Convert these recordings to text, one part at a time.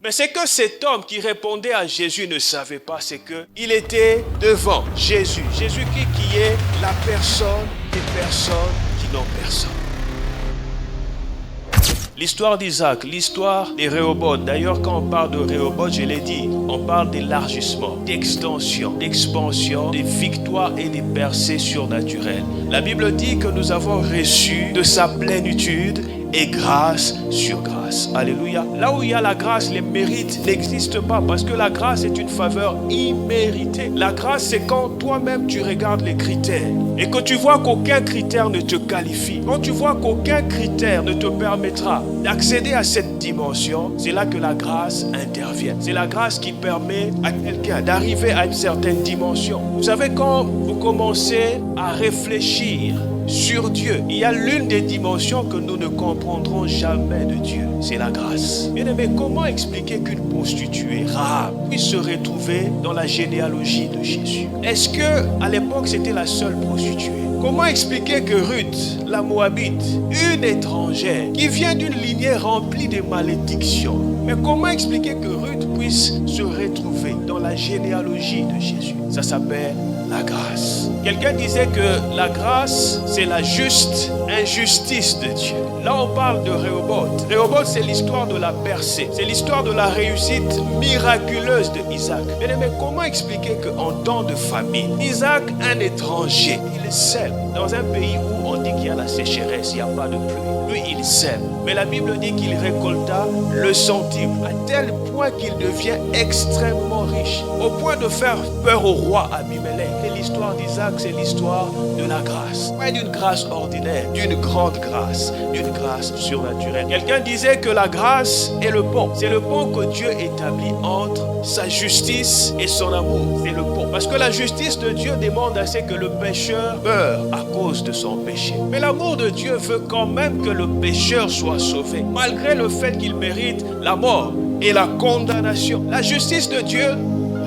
Mais c'est que cet homme qui répondait à Jésus ne savait pas, c'est qu'il était devant Jésus. Jésus qui est la personne des personnes qui n'ont personne. L'histoire d'Isaac, l'histoire des Rehoboth. D'ailleurs, quand on parle de Rehoboth, je l'ai dit, on parle d'élargissement, d'extension, d'expansion, de victoires et des percées surnaturelles. La Bible dit que nous avons reçu de sa plénitude et grâce sur grâce. Alléluia. Là où il y a la grâce, les mérites n'existent pas parce que la grâce est une faveur imméritée. La grâce, c'est quand toi-même tu regardes les critères et que tu vois qu'aucun critère ne te qualifie. Quand tu vois qu'aucun critère ne te permettra d'accéder à cette dimension, c'est là que la grâce intervient. C'est la grâce qui permet à quelqu'un d'arriver à une certaine dimension. Vous savez, quand vous commencez à réfléchir sur Dieu, il y a l'une des dimensions que nous ne comprendrons jamais de Dieu, c'est la grâce. Bien aimé, comment expliquer qu'une prostituée Rahab puisse se retrouver dans la généalogie de Jésus? Est-ce que à l'époque c'était la seule prostituée? Comment expliquer que Ruth, la Moabite, une étrangère qui vient d'une lignée remplie de malédictions, mais comment expliquer que Ruth puisse se retrouver dans la généalogie de Jésus? Ça s'appelle la grâce. Quelqu'un disait que la grâce, c'est la juste injustice de Dieu. Là, on parle de Rehoboth. Rehoboth, c'est l'histoire de la percée. C'est l'histoire de la réussite miraculeuse de Isaac. Mais comment expliquer qu'en temps de famine, Isaac, un étranger, il est seul dans un pays où on dit qu'il y a la sécheresse, il n'y a pas de pluie. Lui, il sème. Mais la Bible dit qu'il récolta le centime, à tel point qu'il devient extrêmement riche, au point de faire peur au roi Abimelech. Et l'histoire d'Isaac, c'est l'histoire de la grâce. Pas d'une grâce ordinaire, d'une grande grâce, d'une grâce surnaturelle. Quelqu'un disait que la grâce est le pont. C'est le pont que Dieu établit entre sa justice et son amour. C'est le pont. Parce que la justice de Dieu demande à ce que le pécheur meure à cause de son péché. Mais l'amour de Dieu veut quand même que le pécheur soit sauvé, malgré le fait qu'il mérite la mort et la condamnation. La justice de Dieu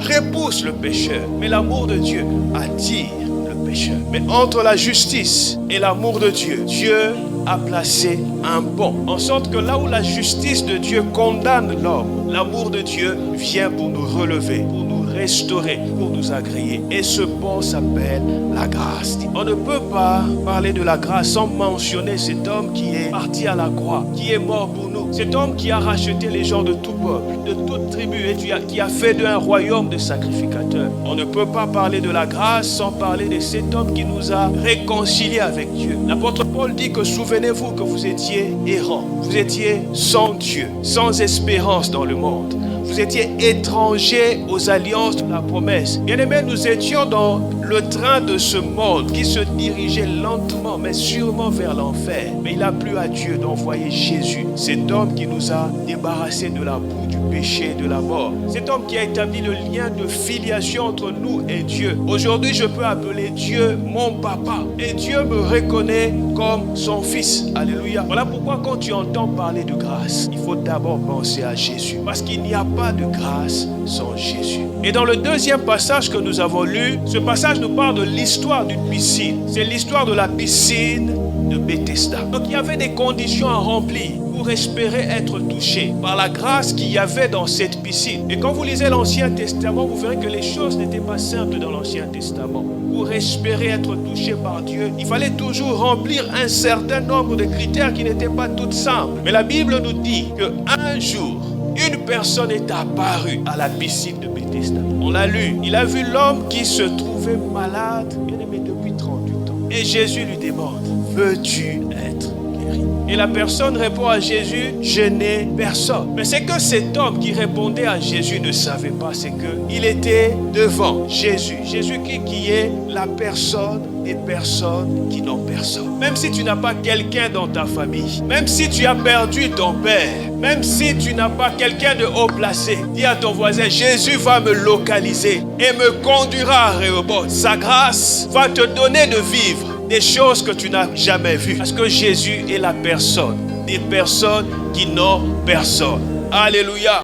repousse le pécheur, mais l'amour de Dieu attire le pécheur. Mais entre la justice et l'amour de Dieu, Dieu a placé un pont, en sorte que là où la justice de Dieu condamne l'homme, l'amour de Dieu vient pour nous relever, pour nous restaurer, pour nous agréer. Et ce pont s'appelle la grâce. On ne peut pas parler de la grâce sans mentionner cet homme qui est parti à la croix, qui est mort pour nous. Cet homme qui a racheté les gens de tout peuple, de toute tribu, et qui a fait d'un royaume de sacrificateurs. On ne peut pas parler de la grâce sans parler de cet homme qui nous a réconciliés avec Dieu. L'apôtre Paul dit que souvenez-vous que vous étiez errants, vous étiez sans Dieu, sans espérance dans le monde. Vous étiez étrangers aux alliances de la promesse. Bien-aimés, nous étions dans le train de ce monde qui se dirigeait lentement, mais sûrement vers l'enfer. Mais il a plu à Dieu d'envoyer Jésus, cet homme qui nous a débarrassés de la boue, du péché, de la mort. Cet homme qui a établi le lien de filiation entre nous et Dieu. Aujourd'hui, je peux appeler Dieu mon papa. Et Dieu me reconnaît comme son fils. Alléluia. Voilà pourquoi quand tu entends parler de grâce, il faut d'abord penser à Jésus. Parce qu'il n'y a pas de grâce sans Jésus. Et dans le deuxième passage que nous avons lu, ce passage nous parle de l'histoire d'une piscine. C'est l'histoire de la piscine de Bethesda. Donc il y avait des conditions à remplir pour espérer être touché par la grâce qu'il y avait dans cette piscine. Et quand vous lisez l'Ancien Testament, vous verrez que les choses n'étaient pas simples dans l'Ancien Testament. Pour espérer être touché par Dieu, il fallait toujours remplir un certain nombre de critères qui n'étaient pas toutes simples. Mais la Bible nous dit qu'un jour, une personne est apparue à la piscine de Bethesda. On l'a lu. Il a vu l'homme qui se trouvait malade, bien aimé, depuis 38 ans. Et Jésus lui demande, veux-tu être guéri? Et la personne répond à Jésus, je n'ai personne. Mais c'est que cet homme qui répondait à Jésus ne savait pas, c'est qu'il était devant Jésus. Jésus qui est la personne des personnes qui n'ont personne. Même si tu n'as pas quelqu'un dans ta famille, même si tu as perdu ton père, même si tu n'as pas quelqu'un de haut placé, dis à ton voisin, Jésus va me localiser et me conduira à Rehoboth. Sa grâce va te donner de vivre des choses que tu n'as jamais vues. Parce que Jésus est la personne des personnes qui n'ont personne. Alléluia.